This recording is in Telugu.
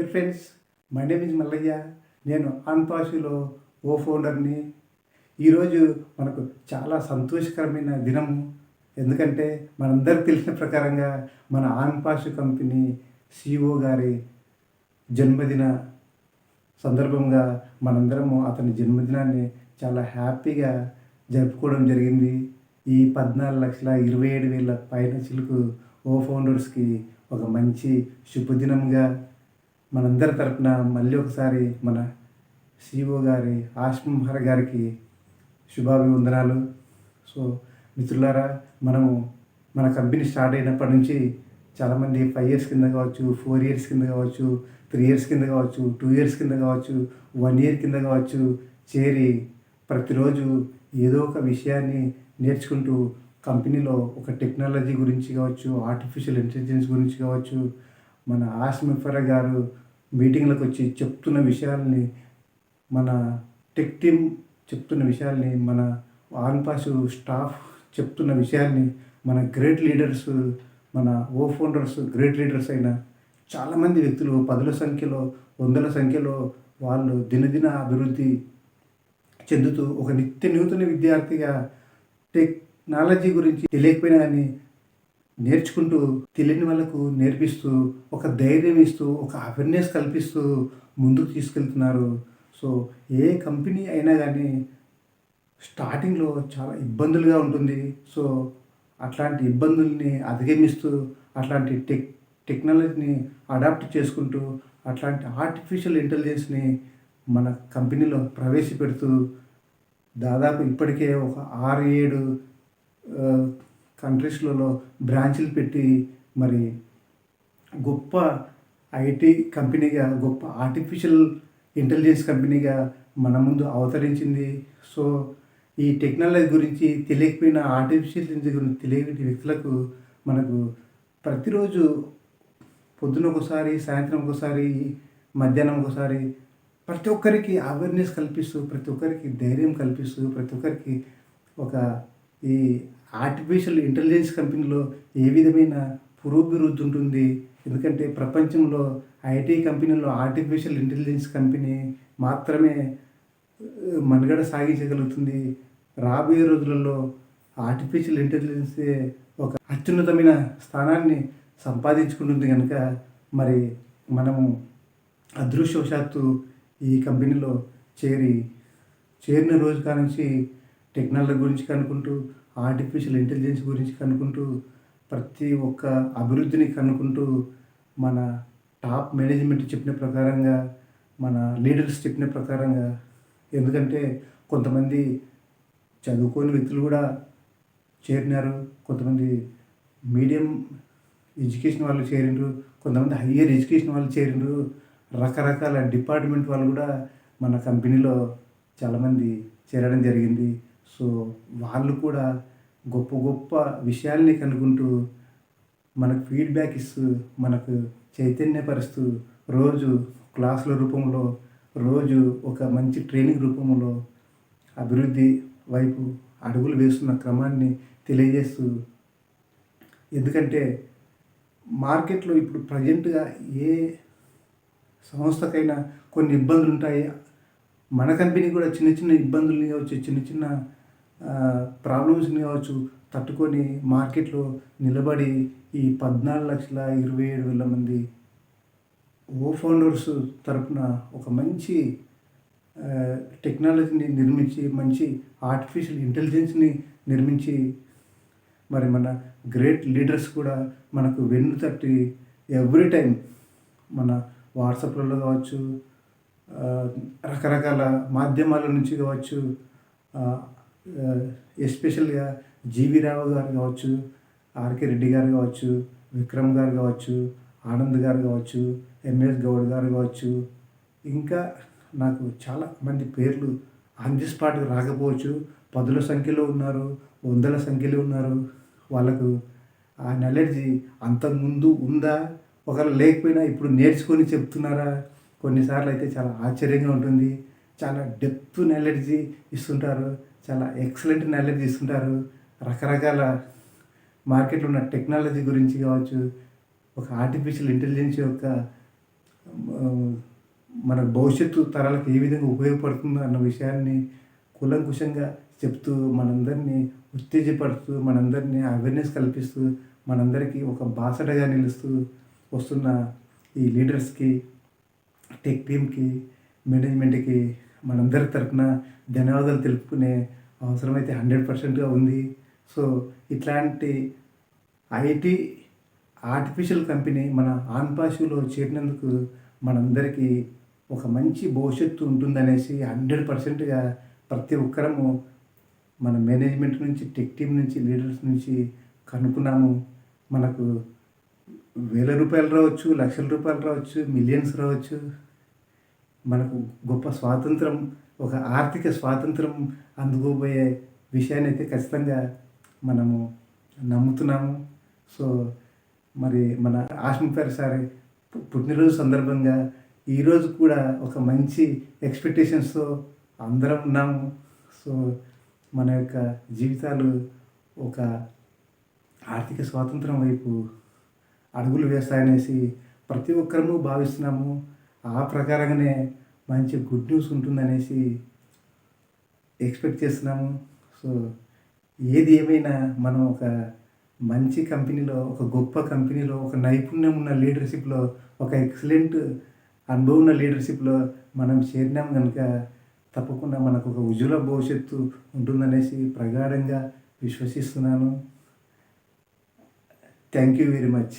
Dear friends, my name is Mallayya. నేను ఆన్పాషులో ఓ ఫౌండర్ని. ఈరోజు మనకు చాలా సంతోషకరమైన దినము. ఎందుకంటే మనందరికి తెలిసిన ప్రకారంగా మన ఆన్పాషు కంపెనీ సిఇఓ గారి జన్మదిన సందర్భంగా మనందరము అతని జన్మదినాన్ని చాలా హ్యాపీగా జరుపుకోవడం జరిగింది. ఈ 14,27,000 పైన చిలుకు ఓ ఫౌండర్స్కి ఒక మంచి శుభదినంగా మనందరి తరపున మళ్ళీ ఒకసారి మన సిఇఓ గారి ఆశ్మహర్ గారికి శుభాభివందనాలు. సో మిత్రులారా, మనము మన కంపెనీ స్టార్ట్ అయినప్పటి నుంచి చాలామంది 5 ఇయర్స్ కింద కావచ్చు, 4 ఇయర్స్ కింద కావచ్చు, 3 ఇయర్స్ కింద కావచ్చు, 2 ఇయర్స్ కింద కావచ్చు, 1 ఇయర్ కింద కావచ్చు చేరి ప్రతిరోజు ఏదో ఒక విషయాన్ని నేర్చుకుంటూ కంపెనీలో ఒక టెక్నాలజీ గురించి కావచ్చు, ఆర్టిఫిషియల్ ఇంటెలిజెన్స్ గురించి కావచ్చు, మన ఆస్మిఫర్ గారు మీటింగ్లకు వచ్చి చెప్తున్న విషయాల్ని, మన టెక్ టీమ్ చెప్తున్న విషయాల్ని, మన ఆన్పాషు స్టాఫ్ చెప్తున్న విషయాల్ని, మన గ్రేట్ లీడర్స్, మన ఓ ఫౌండర్స్ గ్రేట్ లీడర్స్ అయిన చాలామంది వ్యక్తులు 10ల సంఖ్యలో, 100ల సంఖ్యలో వాళ్ళు దినదిన అభివృద్ధి చెందుతూ ఒక నిత్య నూతన విద్యార్థిగా టెక్నాలజీ గురించి తెలియకపోయినా కానీ నేర్చుకుంటూ తెలియని వాళ్ళకు నేర్పిస్తూ ఒక ధైర్యం ఇస్తూ ఒక అవేర్నెస్ కల్పిస్తూ ముందుకు తీసుకెళ్తున్నారు. సో ఏ కంపెనీ అయినా కానీ స్టార్టింగ్లో చాలా ఇబ్బందులుగా ఉంటుంది. సో అట్లాంటి ఇబ్బందుల్ని అధిగమిస్తూ అట్లాంటి టెక్నాలజీని అడాప్ట్ చేసుకుంటూ అట్లాంటి ఆర్టిఫిషియల్ ఇంటెలిజెన్స్ని మన కంపెనీలో ప్రవేశపెడుతూ దాదాపు ఇప్పటికే ఒక 6-7 కంట్రీస్లలో బ్రాంచ్లు పెట్టి మరి గొప్ప ఐటీ కంపెనీగా, గొప్ప ఆర్టిఫిషియల్ ఇంటెలిజెన్స్ కంపెనీగా మన ముందు అవతరించింది. సో ఈ టెక్నాలజీ గురించి తెలియకపోయినా, ఆర్టిఫిషియల్ ఇంటెలిజెన్స్ గురించి తెలియని వ్యక్తులకు మనకు ప్రతిరోజు పొద్దున ఒకసారి, సాయంత్రం ఒకసారి, మధ్యాహ్నం ఒకసారి ప్రతి ఒక్కరికి అవేర్నెస్ కల్పిస్తూ, ప్రతి ఒక్కరికి ధైర్యం కల్పిస్తూ, ప్రతి ఒక్కరికి ఒక ఈ ఆర్టిఫిషియల్ ఇంటెలిజెన్స్ కంపెనీలో ఏ విధమైన పురోభివృద్ధి ఉంటుంది. ఎందుకంటే ప్రపంచంలో ఐటీ కంపెనీలో ఆర్టిఫిషియల్ ఇంటెలిజెన్స్ కంపెనీ మాత్రమే మనుగడ సాగించగలుగుతుంది. రాబోయే రోజులలో ఆర్టిఫిషియల్ ఇంటెలిజెన్సే ఒక అత్యున్నతమైన స్థానాన్ని సంపాదించుకుంటుంది కనుక మరి మనము అదృష్టవశాత్తు ఈ కంపెనీలో చేరిన రోజు కానుంచి టెక్నాలజీ గురించి కనుక్కుంటూ, ఆర్టిఫిషియల్ ఇంటెలిజెన్స్ గురించి కనుక్కుంటూ, ప్రతి ఒక్క అభివృద్ధిని కనుక్కుంటూ మన టాప్ మేనేజ్మెంట్ చెప్పిన ప్రకారంగా, మన లీడర్స్ చెప్పిన ప్రకారంగా, ఎందుకంటే కొంతమంది చదువుకోని వ్యక్తులు కూడా చేరినారు, కొంతమంది మీడియం ఎడ్యుకేషన్ వాళ్ళు చేరిండ్రు, కొంతమంది హయ్యర్ ఎడ్యుకేషన్ వాళ్ళు చేరిండ్రు, రకరకాల డిపార్ట్మెంట్ వాళ్ళు కూడా మన కంపెనీలో చాలామంది చేరడం జరిగింది. సో వాళ్ళు కూడా గొప్ప గొప్ప విషయాల్ని కనుక్కుంటూ మనకు ఫీడ్బ్యాక్ ఇస్తూ, మనకు చైతన్యపరుస్తూ, రోజు క్లాసుల రూపంలో, రోజు ఒక మంచి ట్రైనింగ్ రూపంలో అభివృద్ధి వైపు అడుగులు వేస్తున్న క్రమాన్ని తెలియజేస్తూ, ఎందుకంటే మార్కెట్లో ఇప్పుడు ప్రజెంట్గా ఏ సంస్థకైనా కొన్ని ఇబ్బందులు ఉంటాయి. మన కంపెనీ కూడా చిన్న చిన్న ఇబ్బందులు కావచ్చు, చిన్న చిన్న ప్రాబ్లమ్స్ని కావచ్చు తట్టుకొని మార్కెట్లో నిలబడి ఈ 14,27,000 మంది ఓ ఫౌండర్స్ తరపున ఒక మంచి టెక్నాలజీని నిర్మించి, మంచి ఆర్టిఫిషియల్ ఇంటెలిజెన్స్ని నిర్మించి, మరి మన గ్రేట్ లీడర్స్ కూడా మనకు వెన్ను తట్టి ఎవ్రీ టైం మన వాట్సాప్లలో కావచ్చు, రకరకాల మాధ్యమాల నుంచి కావచ్చు, ఎస్పెషల్గా జీవి రావు గారు కావచ్చు, ఆర్కే రెడ్డి గారు కావచ్చు, విక్రమ్ గారు కావచ్చు, ఆనంద్ గారు కావచ్చు, ఎంఎస్ గౌడ్ గారు కావచ్చు, ఇంకా నాకు చాలా మంది పేర్లు ఆన్ ది స్పాట్ రాకపోవచ్చు. 10ల సంఖ్యలో ఉన్నారు, 100ల సంఖ్యలో ఉన్నారు. వాళ్ళకు ఆ నాలెడ్జి అంతకుముందు ఉందా, ఒకవేళ లేకపోయినా ఇప్పుడు నేర్చుకొని చెప్తున్నారా? కొన్నిసార్లు అయితే చాలా ఆశ్చర్యంగా ఉంటుంది. చాలా డెప్త్ నాలెడ్జి ఇస్తుంటారు, చాలా ఎక్సలెంట్ నాలెడ్జ్ ఇస్తుంటారు. రకరకాల మార్కెట్లో ఉన్న టెక్నాలజీ గురించి కావచ్చు, ఒక ఆర్టిఫిషియల్ ఇంటెలిజెన్స్ యొక్క మన భవిష్యత్తు తరాలకు ఏ విధంగా ఉపయోగపడుతుందో అన్న విషయాన్ని కూలంకుషంగా చెప్తూ మనందరినీ ఉత్తేజపడుతూ మనందరినీ అవేర్నెస్ కల్పిస్తూ మనందరికీ ఒక బాసటగా నిలుస్తూ వస్తున్న ఈ లీడర్స్కి, టెక్ టీమ్కి, మేనేజ్మెంట్కి మనందరి తరపున ధన్యవాదాలు తెలుపుకునే అవసరమైతే 100%గా ఉంది. సో ఇట్లాంటి ఐటీ ఆర్టిఫిషియల్ కంపెనీ మన ఆన్పాషులో చేరినందుకు మనందరికీ ఒక మంచి భవిష్యత్తు ఉంటుందనేసి 100%గా ప్రతి ఒక్కరము మన మేనేజ్మెంట్ నుంచి, టెక్ టీమ్ నుంచి, లీడర్స్ నుంచి కనుక్కున్నాము. మనకు వేల రూపాయలు రావచ్చు, లక్షల రూపాయలు రావచ్చు, మిలియన్స్ రావచ్చు. మనకు గొప్ప స్వాతంత్రం, ఒక ఆర్థిక స్వాతంత్రం అందుకోబోయే విషయాన్ని అయితే ఖచ్చితంగా మనము నమ్ముతున్నాము. సో మరి మన ఆశ్మపేర సార్ పుట్టినరోజు సందర్భంగా ఈరోజు కూడా ఒక మంచి ఎక్స్పెక్టేషన్స్తో అందరం ఉన్నాము. సో మన యొక్క జీవితాలు ఒక ఆర్థిక స్వాతంత్రం వైపు అడుగులు వేస్తాయనేసి ప్రతి ఒక్కరము భావిస్తున్నాము. ఆ ప్రకారంగానే మంచి గుడ్ న్యూస్ ఉంటుందనేసి ఎక్స్పెక్ట్ చేస్తున్నాము. సో ఏది ఏమైనా మనం ఒక మంచి కంపెనీలో, ఒక గొప్ప కంపెనీలో, ఒక నైపుణ్యం ఉన్న లీడర్షిప్లో, ఒక ఎక్సలెంట్ అనుభవం ఉన్న లీడర్షిప్లో మనం చేరినాం కనుక తప్పకుండా మనకు ఒక ఉజ్వల భవిష్యత్తు ఉంటుందనేసి ప్రగాఢంగా విశ్వసిస్తున్నాను. Thank you very much.